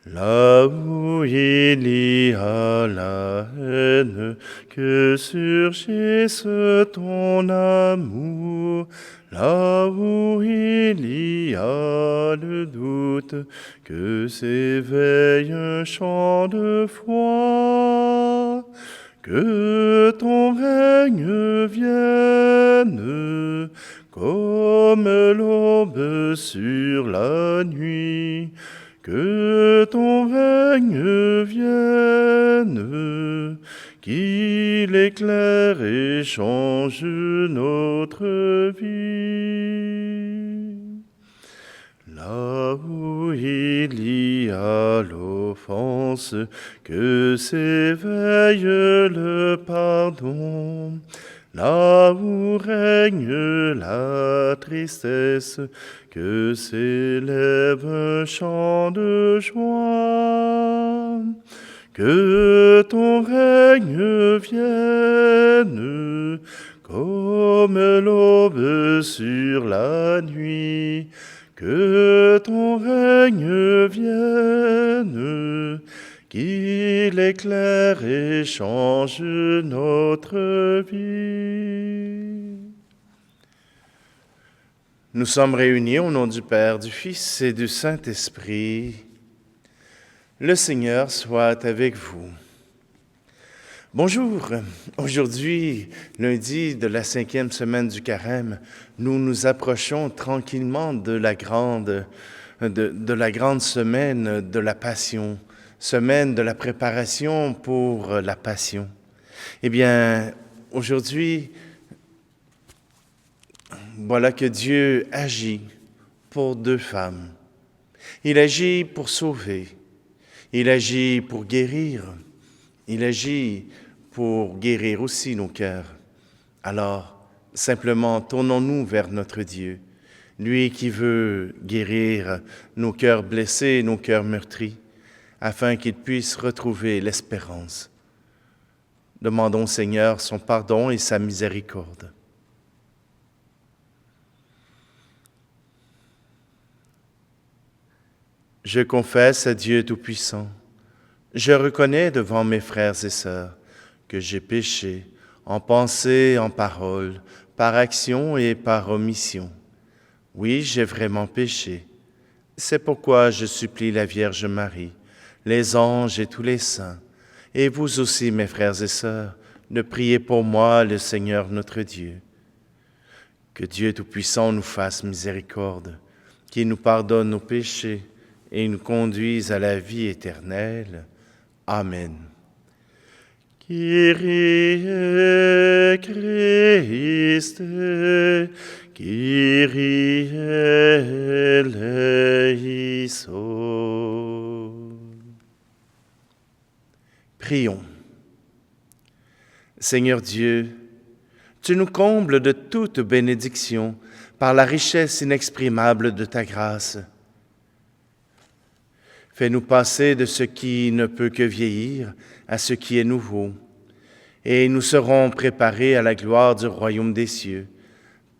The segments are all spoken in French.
Là où il y a la haine, que surgisse ton amour. Là où il y a le doute, que s'éveille un chant de foi. Que ton règne vienne, comme l'aube sur la nuit. Que ton règne vienne, qu'il éclaire et change notre vie. Là où il y a l'offense, que s'éveille le pardon. Là où règne la tristesse, que s'élève un chant de joie. Que ton règne vienne, comme l'aube sur la nuit. Que ton règne vienne, qu'il éclaire et change notre vie. Nous sommes réunis au nom du Père, du Fils et du Saint-Esprit. Le Seigneur soit avec vous. Bonjour. Aujourd'hui, lundi de la 5e semaine du Carême, nous nous approchons tranquillement de la grande semaine de la Passion, semaine de la préparation pour la Passion. Eh bien, aujourd'hui, voilà que Dieu agit pour deux femmes. Il agit pour sauver, il agit pour guérir, il agit pour guérir aussi nos cœurs. Alors, simplement, tournons-nous vers notre Dieu, lui qui veut guérir nos cœurs blessés, nos cœurs meurtris, afin qu'il puisse retrouver l'espérance. Demandons au Seigneur son pardon et sa miséricorde. Je confesse à Dieu Tout-Puissant, je reconnais devant mes frères et sœurs que j'ai péché en pensée, en parole, par action et par omission. Oui, j'ai vraiment péché. C'est pourquoi je supplie la Vierge Marie, les anges et tous les saints, et vous aussi, mes frères et sœurs, de prier pour moi le Seigneur notre Dieu. Que Dieu Tout-Puissant nous fasse miséricorde, qu'il nous pardonne nos péchés et nous conduise à la vie éternelle. Amen. Kyrie Christe, Kyrie eleison. Prions. Seigneur Dieu, tu nous combles de toute bénédiction par la richesse inexprimable de ta grâce. Fais-nous passer de ce qui ne peut que vieillir à ce qui est nouveau, et nous serons préparés à la gloire du royaume des cieux,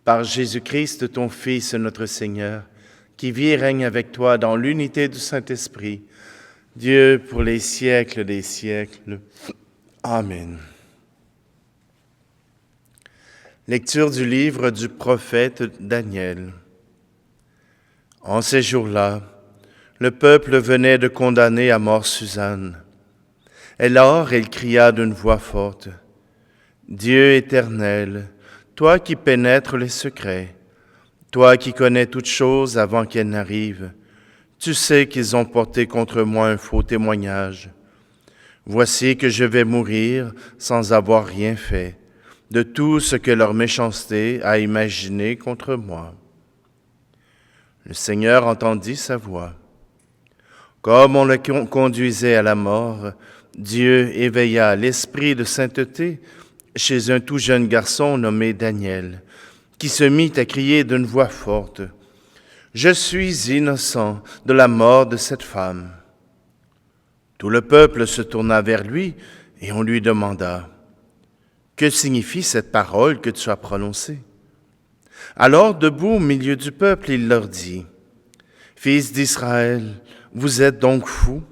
par Jésus-Christ, ton Fils, notre Seigneur, qui vit et règne avec toi dans l'unité du Saint-Esprit, Dieu pour les siècles des siècles. Amen. Lecture du livre du prophète Daniel. En ces jours-là, le peuple venait de condamner à mort Suzanne. Alors elle cria d'une voix forte, « Dieu éternel, toi qui pénètres les secrets, toi qui connais toutes choses avant qu'elles n'arrivent, tu sais qu'ils ont porté contre moi un faux témoignage. Voici que je vais mourir sans avoir rien fait de tout ce que leur méchanceté a imaginé contre moi. » Le Seigneur entendit sa voix. Comme on le conduisait à la mort, Dieu éveilla l'esprit de sainteté chez un tout jeune garçon nommé Daniel, qui se mit à crier d'une voix forte, « Je suis innocent de la mort de cette femme. » Tout le peuple se tourna vers lui et on lui demanda, « Que signifie cette parole que tu as prononcée ?» Alors, debout au milieu du peuple, il leur dit, « Fils d'Israël, vous êtes donc fous ?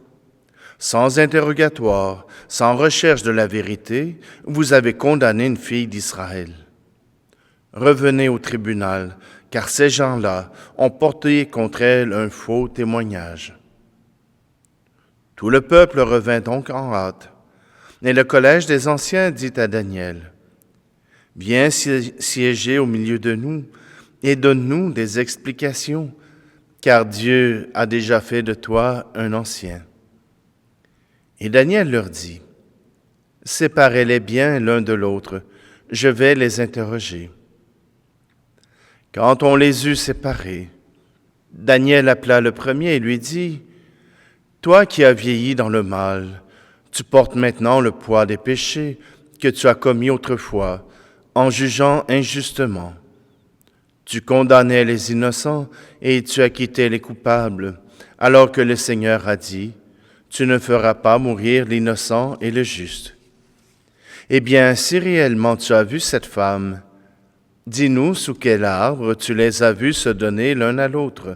Sans interrogatoire, sans recherche de la vérité, vous avez condamné une fille d'Israël. Revenez au tribunal, car ces gens-là ont porté contre elle un faux témoignage. » Tout le peuple revint donc en hâte, et le collège des anciens dit à Daniel, « Viens siéger au milieu de nous et donne-nous des explications, car Dieu a déjà fait de toi un ancien. » Et Daniel leur dit, « Séparez-les bien l'un de l'autre, je vais les interroger. » Quand on les eut séparés, Daniel appela le premier et lui dit, « Toi qui as vieilli dans le mal, tu portes maintenant le poids des péchés que tu as commis autrefois en jugeant injustement. Tu condamnais les innocents et tu acquittais les coupables, alors que le Seigneur a dit, « Tu ne feras pas mourir l'innocent et le juste. » Eh bien, si réellement tu as vu cette femme, dis-nous sous quel arbre tu les as vus se donner l'un à l'autre.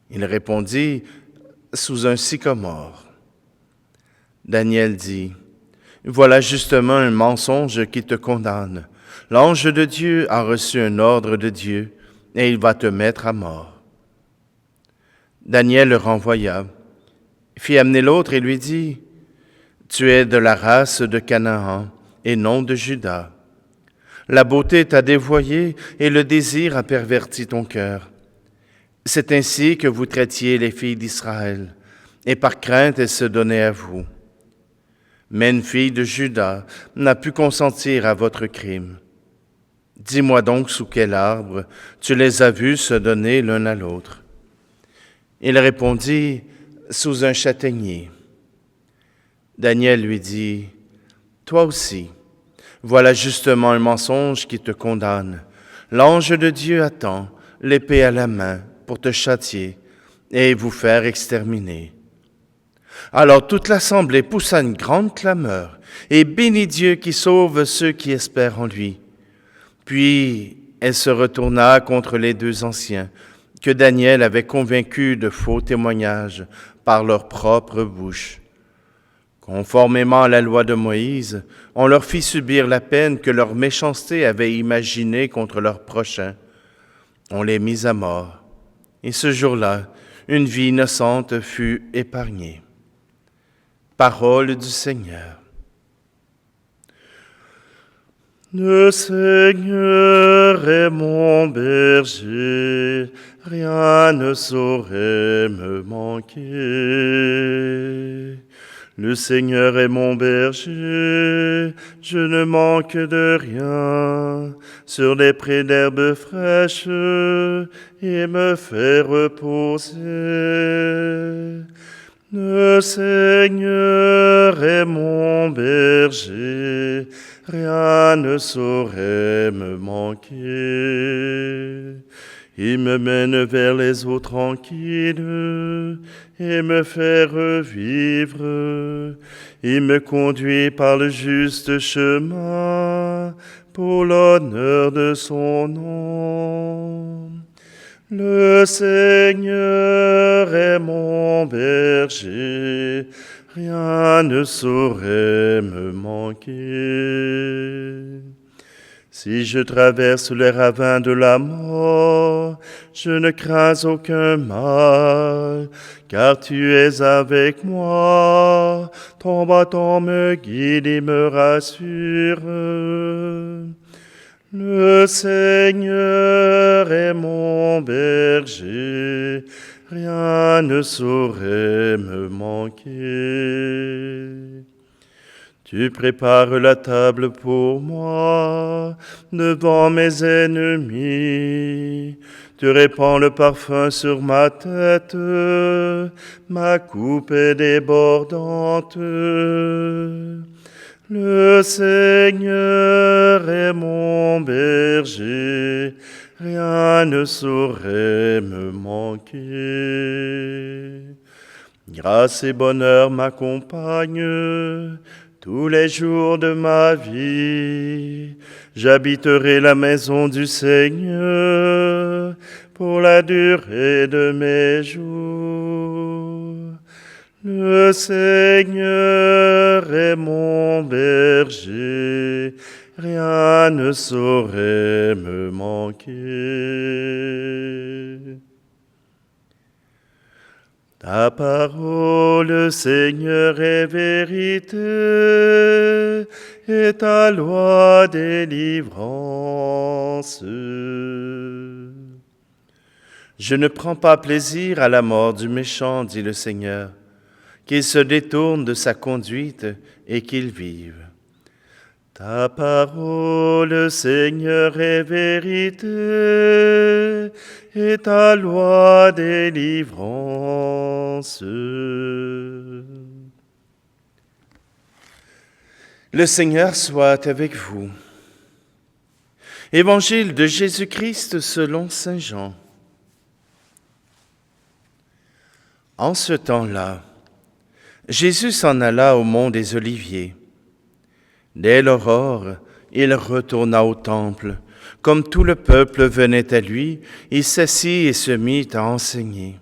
Il répondit, « Sous un sycomore. » Daniel dit, « Voilà justement un mensonge qui te condamne. L'ange de Dieu a reçu un ordre de Dieu, et il va te mettre à mort. » Daniel le renvoya, fit amener l'autre et lui dit, « Tu es de la race de Canaan et non de Juda. La beauté t'a dévoyé et le désir a perverti ton cœur. C'est ainsi que vous traitiez les filles d'Israël, et par crainte elles se donnaient à vous. Mais une fille de Juda n'a pu consentir à votre crime. Dis-moi donc sous quel arbre tu les as vus se donner l'un à l'autre. » Il répondit, « Sous un châtaignier. » Daniel lui dit, « Toi aussi, voilà justement un mensonge qui te condamne. L'ange de Dieu attend, l'épée à la main, pour te châtier et vous faire exterminer. » Alors toute l'assemblée poussa une grande clameur et bénit Dieu qui sauve ceux qui espèrent en lui. Puis elle se retourna contre les deux anciens que Daniel avait convaincus de faux témoignages par leur propre bouche. Conformément à la loi de Moïse, on leur fit subir la peine que leur méchanceté avait imaginée contre leur prochain. On les mit à mort. Et ce jour-là, une vie innocente fut épargnée. Parole du Seigneur. Le Seigneur est mon berger, rien ne saurait me manquer. Le Seigneur est mon berger, je ne manque de rien. Sur les prés d'herbes fraîches, il me fait reposer. Le Seigneur est mon berger, rien ne saurait me manquer. Il me mène vers les eaux tranquilles et me fait revivre. Il me conduit par le juste chemin pour l'honneur de son nom. Le Seigneur est mon berger, rien ne saurait me manquer. Si je traverse les ravins de la mort, je ne crains aucun mal, car tu es avec moi, ton bâton me guide et me rassure. Le Seigneur est mon berger, rien ne saurait me manquer. Tu prépares la table pour moi, devant mes ennemis. Tu répands le parfum sur ma tête, ma coupe est débordante. Le Seigneur est mon berger, rien ne saurait me manquer. Grâce et bonheur m'accompagnent tous les jours de ma vie. J'habiterai la maison du Seigneur pour la durée de mes jours. Le Seigneur est mon berger, rien ne saurait me manquer. Ta parole, Seigneur, est vérité, et ta loi délivrance. Je ne prends pas plaisir à la mort du méchant, dit le Seigneur, qu'il se détourne de sa conduite et qu'il vive. Ta parole, Seigneur, est vérité, et ta loi délivrance. Le Seigneur soit avec vous. Évangile de Jésus-Christ selon saint Jean. En ce temps-là, Jésus s'en alla au mont des Oliviers. Dès l'aurore, il retourna au temple. Comme tout le peuple venait à lui, il s'assit et se mit à enseigner.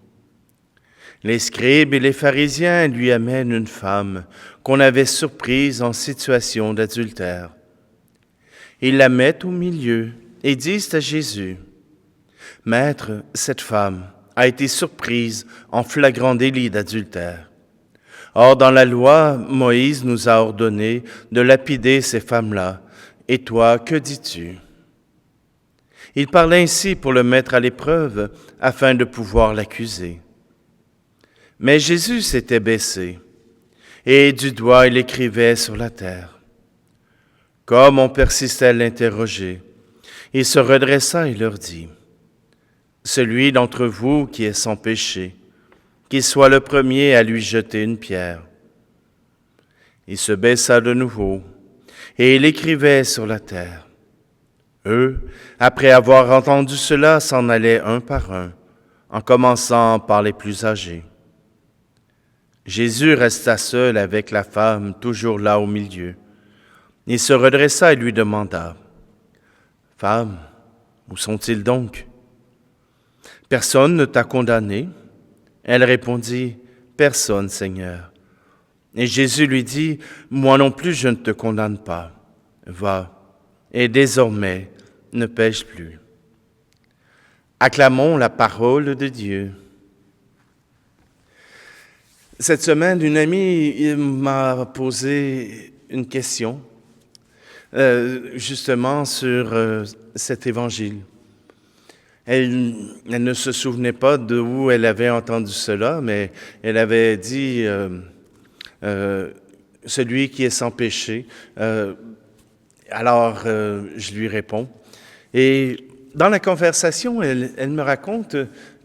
Les scribes et les pharisiens lui amènent une femme qu'on avait surprise en situation d'adultère. Ils la mettent au milieu et disent à Jésus, « Maître, cette femme a été surprise en flagrant délit d'adultère. Or, dans la loi, Moïse nous a ordonné de lapider ces femmes-là. Et toi, que dis-tu » Il parlait ainsi pour le mettre à l'épreuve, afin de pouvoir l'accuser. Mais Jésus s'était baissé, et du doigt il écrivait sur la terre. Comme on persistait à l'interroger, il se redressa et leur dit, « Celui d'entre vous qui est sans péché, qu'il soit le premier à lui jeter une pierre. » Il se baissa de nouveau, et il écrivait sur la terre. Eux, après avoir entendu cela, s'en allaient un par un, en commençant par les plus âgés. Jésus resta seul avec la femme, toujours là au milieu. Il se redressa et lui demanda, « Femme, où sont-ils donc? Personne ne t'a condamné ?» Elle répondit, « Personne, Seigneur. » Et Jésus lui dit, « Moi non plus je ne te condamne pas. Va, et désormais ne pêche plus. » Acclamons la parole de Dieu. Cette semaine, une amie m'a posé une question, justement sur cet évangile. Elle ne se souvenait pas d'où elle avait entendu cela, mais elle avait dit celui qui est sans péché. Alors, je lui réponds. Et dans la conversation, elle me raconte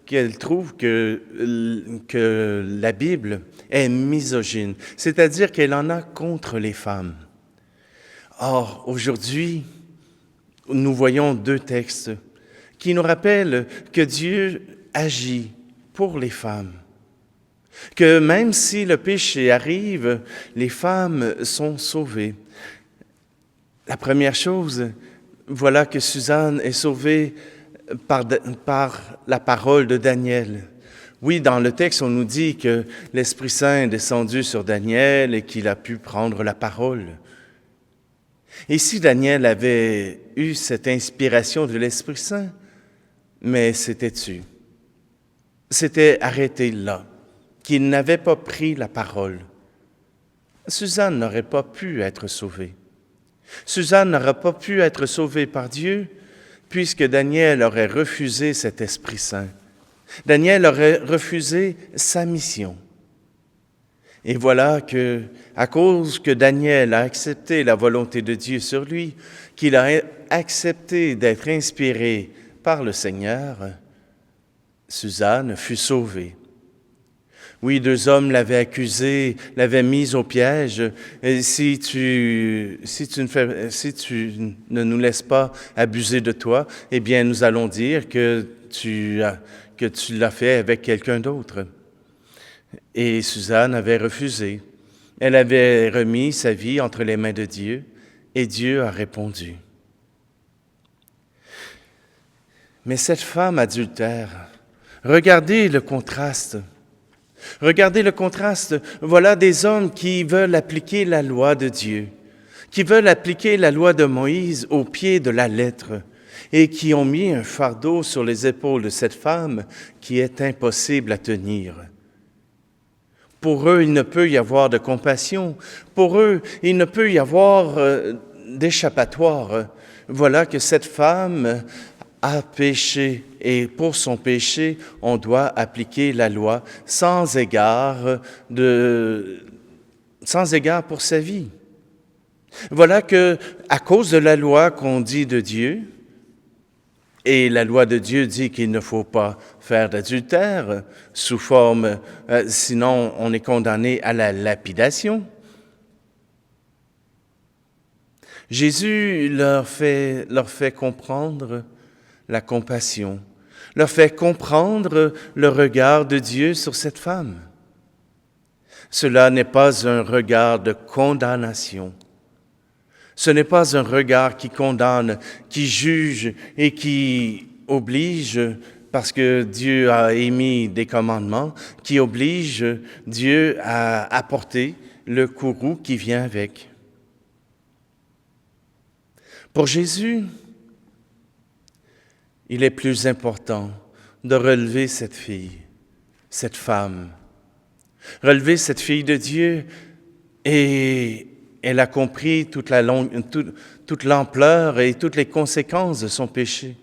qu'elle trouve que la Bible est misogyne, c'est-à-dire qu'elle en a contre les femmes. Or, aujourd'hui, nous voyons deux textes qui nous rappellent que Dieu agit pour les femmes. Que même si le péché arrive, les femmes sont sauvées. La première chose, voilà que Suzanne est sauvée par la parole de Daniel. Oui, dans le texte, on nous dit que l'Esprit Saint est descendu sur Daniel et qu'il a pu prendre la parole. Et si Daniel avait eu cette inspiration de l'Esprit Saint, mais c'était tu. C'était arrêté là, qu'il n'avait pas pris la parole. Suzanne n'aurait pas pu être sauvée. Suzanne n'aurait pas pu être sauvée par Dieu, puisque Daniel aurait refusé cet Esprit Saint. Daniel aurait refusé sa mission. Et voilà que, à cause que Daniel a accepté la volonté de Dieu sur lui, qu'il a accepté d'être inspiré par le Seigneur, Suzanne fut sauvée. Oui, deux hommes l'avaient accusée, l'avaient mise au piège. Et si tu ne nous laisses pas abuser de toi, eh bien, nous allons dire que tu l'as fait avec quelqu'un d'autre. Et Suzanne avait refusé. Elle avait remis sa vie entre les mains de Dieu, et Dieu a répondu. Mais cette femme adultère, regardez le contraste. Regardez le contraste. Voilà des hommes qui veulent appliquer la loi de Dieu, qui veulent appliquer la loi de Moïse au pied de la lettre et qui ont mis un fardeau sur les épaules de cette femme qui est impossible à tenir. Pour eux, il ne peut y avoir de compassion. Pour eux, il ne peut y avoir d'échappatoire. Voilà que cette femme a péché et pour son péché, on doit appliquer la loi sans égard pour sa vie. Voilà que, à cause de la loi qu'on dit de Dieu, et la loi de Dieu dit qu'il ne faut pas faire d'adultère sous forme, sinon on est condamné à la lapidation. Jésus leur fait comprendre la compassion, leur fait comprendre le regard de Dieu sur cette femme. Cela n'est pas un regard de condamnation. Ce n'est pas un regard qui condamne, qui juge et qui oblige, parce que Dieu a émis des commandements, qui oblige Dieu à apporter le courroux qui vient avec. Pour Jésus, il est plus important de relever cette fille, cette femme, relever cette fille de Dieu, et elle a compris toute l'ampleur et toutes les conséquences de son péché.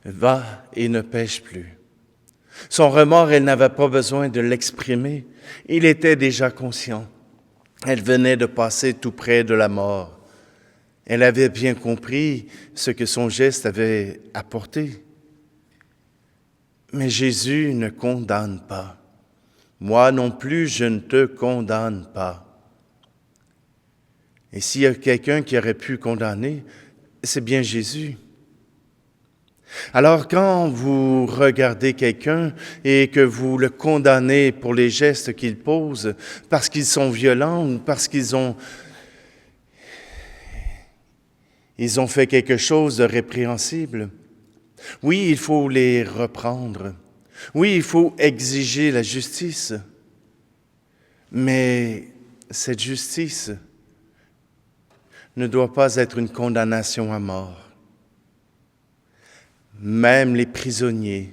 Va et ne pêche plus. Son remords, elle n'avait pas besoin de l'exprimer. Il était déjà conscient. Elle venait de passer tout près de la mort. Elle avait bien compris ce que son geste avait apporté. Mais Jésus ne condamne pas. Moi non plus, je ne te condamne pas. Et s'il y a quelqu'un qui aurait pu condamner, c'est bien Jésus. Alors quand vous regardez quelqu'un et que vous le condamnez pour les gestes qu'il pose, parce qu'ils sont violents ou parce qu'ils ont fait quelque chose de répréhensible, oui, il faut les reprendre. Oui, il faut exiger la justice. Mais cette justice ne doit pas être une condamnation à mort. Même les prisonniers,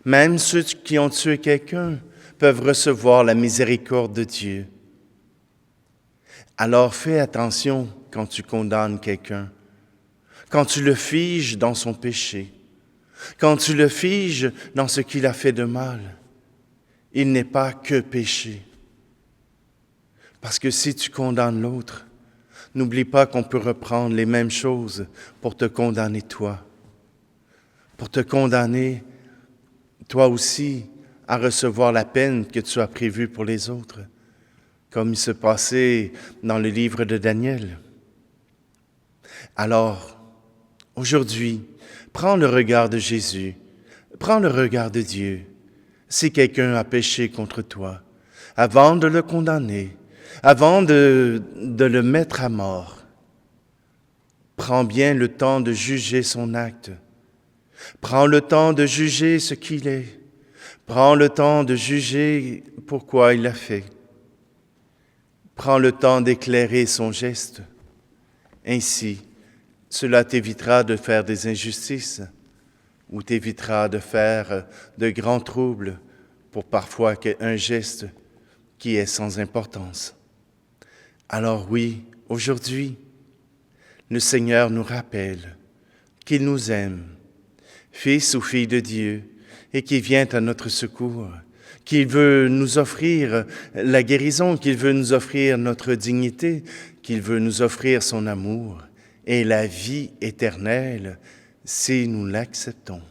même ceux qui ont tué quelqu'un peuvent recevoir la miséricorde de Dieu. Alors fais attention quand tu condamnes quelqu'un, quand tu le figes dans son péché, quand tu le figes dans ce qu'il a fait de mal. Il n'est pas que péché. Parce que si tu condamnes l'autre, n'oublie pas qu'on peut reprendre les mêmes choses pour te condamner toi. Pour te condamner, toi aussi, à recevoir la peine que tu as prévue pour les autres, comme il se passait dans le livre de Daniel. Alors, aujourd'hui, prends le regard de Jésus, prends le regard de Dieu. Si quelqu'un a péché contre toi, avant de le condamner, avant de le mettre à mort, prends bien le temps de juger son acte. Prends le temps de juger ce qu'il est. Prends le temps de juger pourquoi il l'a fait. Prends le temps d'éclairer son geste. Ainsi, cela t'évitera de faire des injustices ou t'évitera de faire de grands troubles pour parfois un geste qui est sans importance. Alors oui, aujourd'hui, le Seigneur nous rappelle qu'il nous aime, Fils ou fille de Dieu, et qui vient à notre secours, qu'il veut nous offrir la guérison, qu'il veut nous offrir notre dignité, qu'il veut nous offrir son amour et la vie éternelle si nous l'acceptons.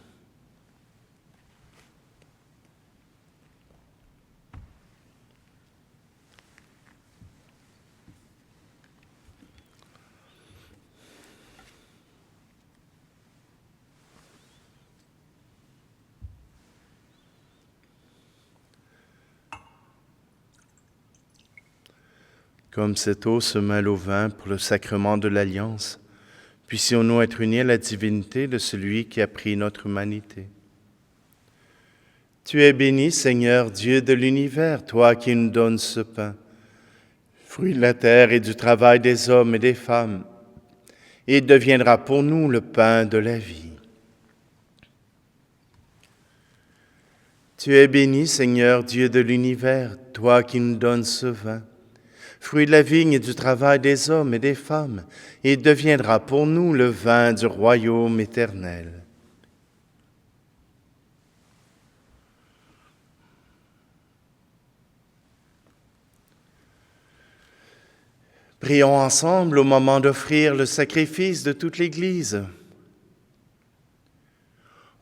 Comme cette eau se mêle au vin pour le sacrement de l'Alliance, puissions-nous être unis à la divinité de celui qui a pris notre humanité. Tu es béni, Seigneur, Dieu de l'univers, toi qui nous donnes ce pain, fruit de la terre et du travail des hommes et des femmes. Il deviendra pour nous le pain de la vie. Tu es béni, Seigneur, Dieu de l'univers, toi qui nous donnes ce vin, fruit de la vigne et du travail des hommes et des femmes. Il deviendra pour nous le vin du royaume éternel. Prions ensemble au moment d'offrir le sacrifice de toute l'Église.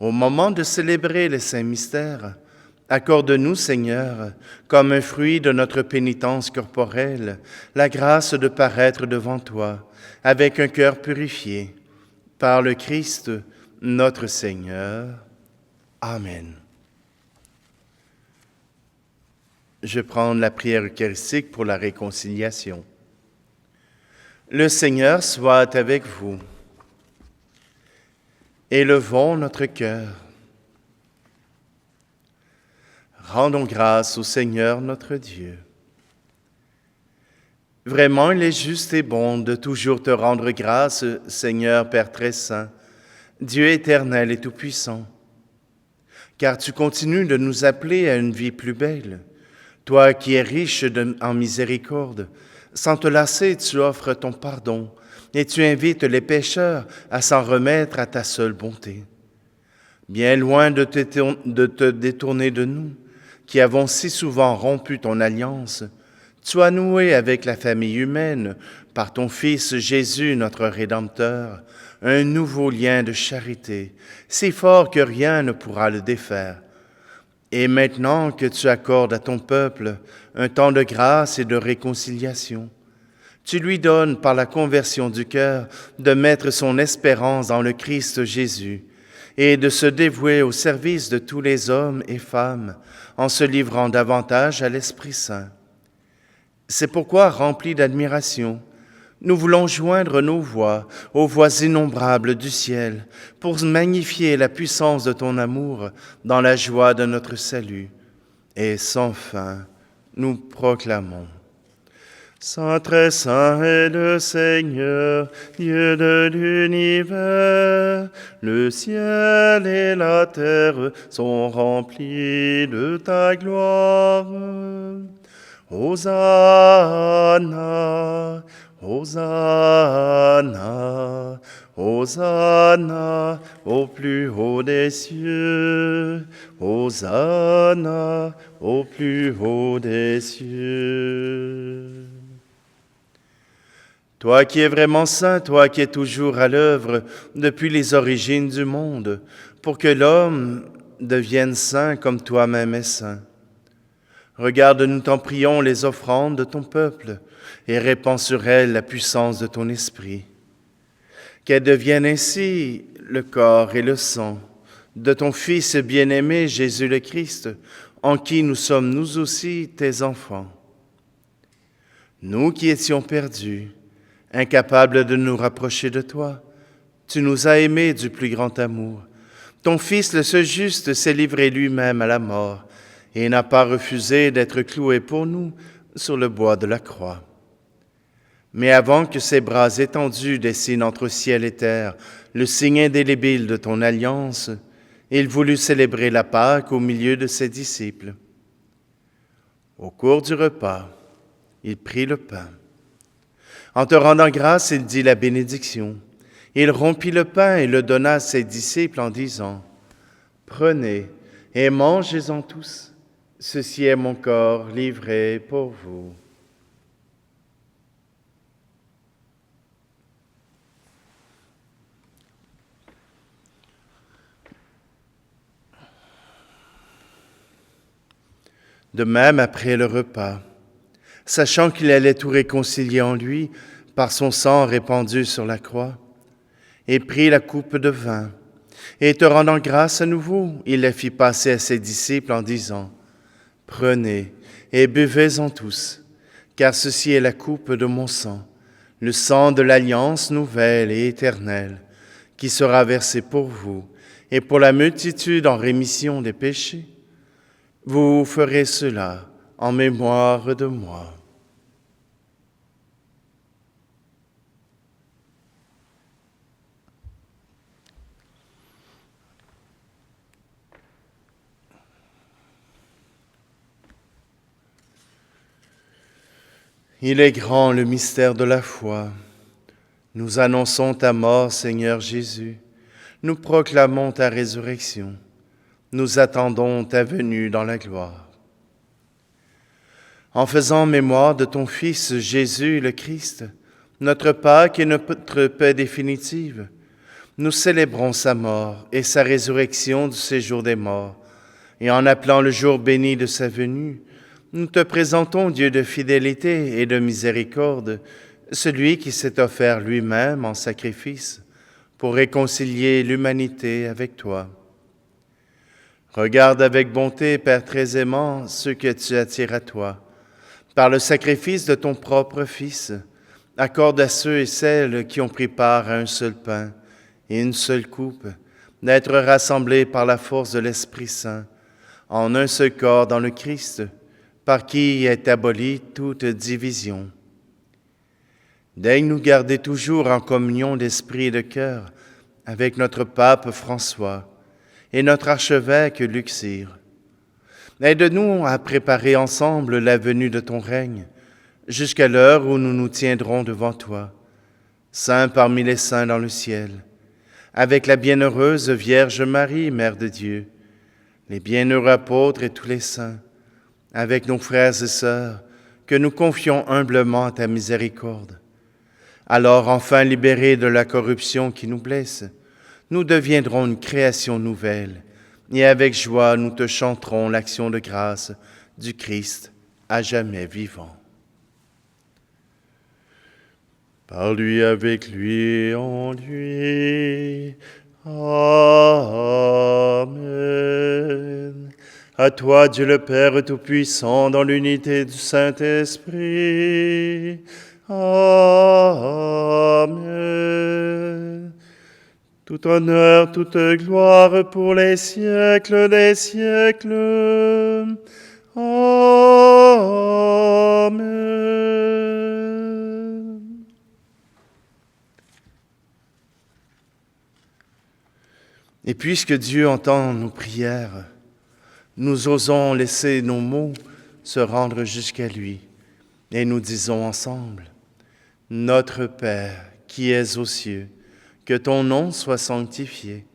Au moment de célébrer les saints mystères, accorde-nous, Seigneur, comme un fruit de notre pénitence corporelle, la grâce de paraître devant toi avec un cœur purifié. Par le Christ, notre Seigneur. Amen. Je prends la prière eucharistique pour la réconciliation. Le Seigneur soit avec vous. Élevons notre cœur. Rendons grâce au Seigneur notre Dieu. Vraiment, il est juste et bon de toujours te rendre grâce, Seigneur Père très saint, Dieu éternel et tout-puissant, car tu continues de nous appeler à une vie plus belle. Toi qui es riche en miséricorde, sans te lasser, tu offres ton pardon et tu invites les pécheurs à s'en remettre à ta seule bonté. Bien loin de te détourner de nous, qui avons si souvent rompu ton alliance, tu as noué avec la famille humaine, par ton Fils Jésus, notre Rédempteur, un nouveau lien de charité, si fort que rien ne pourra le défaire. Et maintenant que tu accordes à ton peuple un temps de grâce et de réconciliation, tu lui donnes par la conversion du cœur de mettre son espérance dans le Christ Jésus et de se dévouer au service de tous les hommes et femmes en se livrant davantage à l'Esprit Saint. C'est pourquoi, remplis d'admiration, nous voulons joindre nos voix aux voix innombrables du ciel pour magnifier la puissance de ton amour dans la joie de notre salut. Et sans fin, nous proclamons: Saint, très saint est le Seigneur, Dieu de l'univers. Le ciel et la terre sont remplis de ta gloire. Hosanna, Hosanna, Hosanna au plus haut des cieux. Hosanna au plus haut des cieux. Toi qui es vraiment saint, toi qui es toujours à l'œuvre depuis les origines du monde, pour que l'homme devienne saint comme toi-même es saint. Regarde, nous t'en prions, les offrandes de ton peuple et répands sur elles la puissance de ton esprit. Qu'elles deviennent ainsi le corps et le sang de ton Fils bien-aimé Jésus le Christ, en qui nous sommes nous aussi tes enfants. Nous qui étions perdus, incapables de nous rapprocher de toi, tu nous as aimés du plus grand amour. Ton Fils, le seul juste, s'est livré lui-même à la mort et n'a pas refusé d'être cloué pour nous sur le bois de la croix. Mais avant que ses bras étendus dessinent entre ciel et terre le signe indélébile de ton alliance, il voulut célébrer la Pâque au milieu de ses disciples. Au cours du repas, il prit le pain. En te rendant grâce, il dit la bénédiction. Il rompit le pain et le donna à ses disciples en disant: « Prenez et mangez-en tous. Ceci est mon corps livré pour vous. » De même, après le repas, sachant qu'il allait tout réconcilier en lui par son sang répandu sur la croix, il prit la coupe de vin, et te rendant grâce à nouveau, il la fit passer à ses disciples en disant: « Prenez et buvez-en tous, car ceci est la coupe de mon sang, le sang de l'alliance nouvelle et éternelle, qui sera versé pour vous et pour la multitude en rémission des péchés. Vous ferez cela en mémoire de moi. Il est grand le mystère de la foi. Nous annonçons ta mort, Seigneur Jésus. Nous proclamons ta résurrection. Nous attendons ta venue dans la gloire. En faisant mémoire de ton Fils Jésus le Christ, notre Pâque et notre paix définitive, nous célébrons sa mort et sa résurrection du séjour des morts, et en appelant le jour béni de sa venue, nous te présentons, Dieu de fidélité et de miséricorde, celui qui s'est offert lui-même en sacrifice pour réconcilier l'humanité avec toi. Regarde avec bonté, Père très aimant, ceux que tu attires à toi. Par le sacrifice de ton propre Fils, accorde à ceux et celles qui ont pris part à un seul pain et une seule coupe, d'être rassemblés par la force de l'Esprit Saint, en un seul corps dans le Christ, par qui est abolie toute division. Daigne nous garder toujours en communion d'esprit et de cœur avec notre pape François et notre archevêque Luxire. Aide-nous à préparer ensemble la venue de ton règne, jusqu'à l'heure où nous nous tiendrons devant toi, saints parmi les saints dans le ciel, avec la bienheureuse Vierge Marie, Mère de Dieu, les bienheureux apôtres et tous les saints, avec nos frères et sœurs, que nous confions humblement à ta miséricorde. Alors, enfin libérés de la corruption qui nous blesse, nous deviendrons une création nouvelle, et avec joie nous te chanterons l'action de grâce du Christ à jamais vivant. Par lui, avec lui, en lui. Amen. À toi, Dieu le Père Tout-Puissant, dans l'unité du Saint-Esprit. Amen. Tout honneur, toute gloire pour les siècles des siècles. Amen. Et puisque Dieu entend nos prières, nous osons laisser nos mots se rendre jusqu'à lui et nous disons ensemble: Notre Père qui es aux cieux, que ton nom soit sanctifié,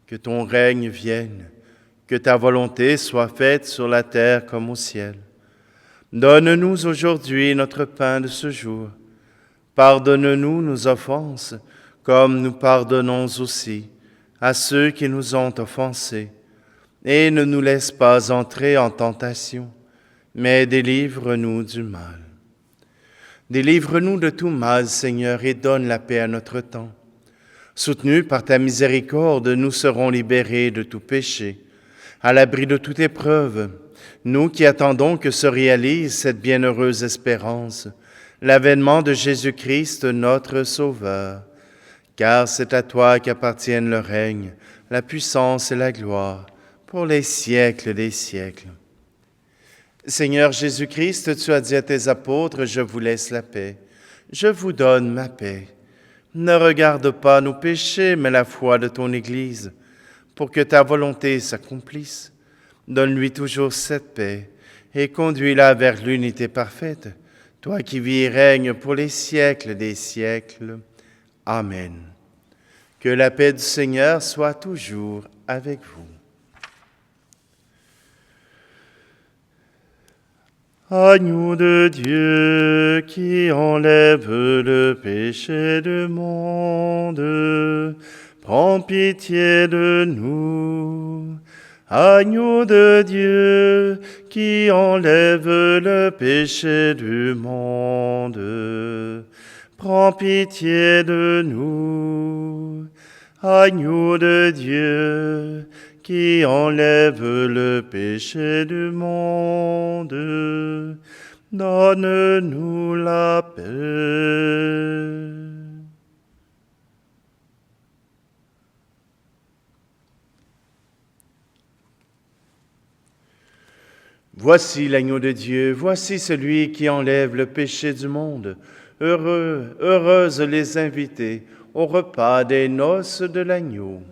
que ton règne vienne, que ta volonté soit faite sur la terre comme au ciel. Donne-nous aujourd'hui notre pain de ce jour. Pardonne-nous nos offenses, comme nous pardonnons aussi à ceux qui nous ont offensés. Et ne nous laisse pas entrer en tentation, mais délivre-nous du mal. Délivre-nous de tout mal, Seigneur, et donne la paix à notre temps. Soutenus par ta miséricorde, nous serons libérés de tout péché, à l'abri de toute épreuve, nous qui attendons que se réalise cette bienheureuse espérance, l'avènement de Jésus-Christ, notre Sauveur. Car c'est à toi qu'appartiennent le règne, la puissance et la gloire, pour les siècles des siècles. Seigneur Jésus-Christ, tu as dit à tes apôtres, je vous laisse la paix, je vous donne ma paix. Ne regarde pas nos péchés, mais la foi de ton Église, pour que ta volonté s'accomplisse. Donne-lui toujours cette paix et conduis-la vers l'unité parfaite, toi qui vis et règnes pour les siècles des siècles. Amen. Que la paix du Seigneur soit toujours avec vous. Agneau de Dieu qui enlève le péché du monde, prends pitié de nous. Agneau de Dieu qui enlève le péché du monde, prends pitié de nous. Agneau de Dieu qui enlève le péché du monde, donne-nous la paix. Voici l'agneau de Dieu, voici celui qui enlève le péché du monde. Heureux, heureuses les invités au repas des noces de l'agneau.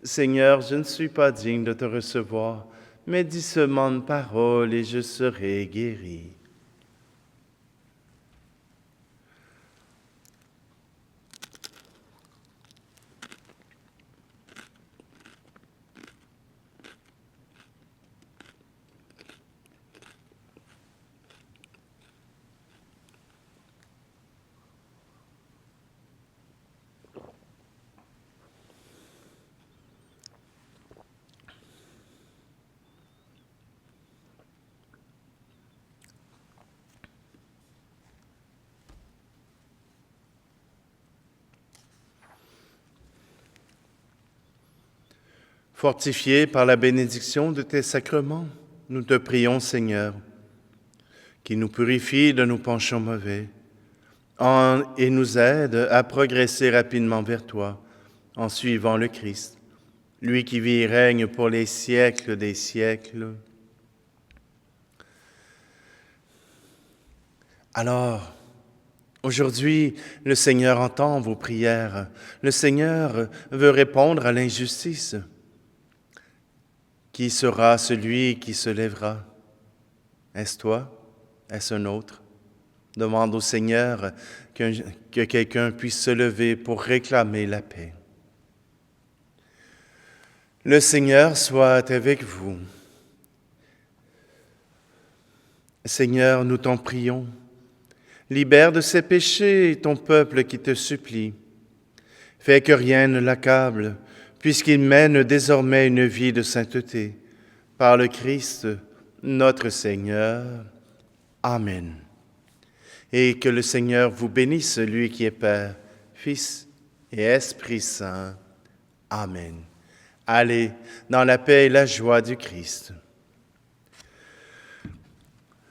Seigneur, je ne suis pas digne de te recevoir, mais dis seulement une parole et je serai guéri. Fortifiés par la bénédiction de tes sacrements, nous te prions, Seigneur, qui nous purifie de nos penchants mauvais et nous aide à progresser rapidement vers toi en suivant le Christ, lui qui vit et règne pour les siècles des siècles. Alors, aujourd'hui, le Seigneur entend vos prières. Le Seigneur veut répondre à l'injustice. Qui sera celui qui se lèvera? Est-ce toi? Est-ce un autre? Demande au Seigneur que quelqu'un puisse se lever pour réclamer la paix. Le Seigneur soit avec vous. Seigneur, nous t'en prions. Libère de ses péchés ton peuple qui te supplie. Fais que rien ne l'accable, puisqu'il mène désormais une vie de sainteté. Par le Christ, notre Seigneur. Amen. Et que le Seigneur vous bénisse, lui qui est Père, Fils et Esprit Saint. Amen. Allez dans la paix et la joie du Christ.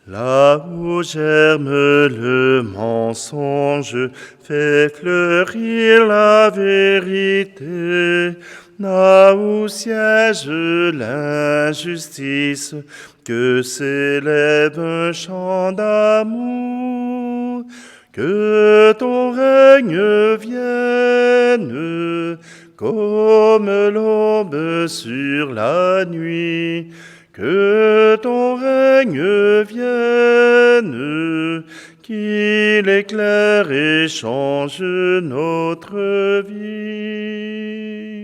Là où germe le mensonge, fait fleurir la vérité. Là où siège l'injustice, que s'élève un chant d'amour. Que ton règne vienne, comme l'aube sur la nuit. Que ton règne vienne, qu'il éclaire et change notre vie.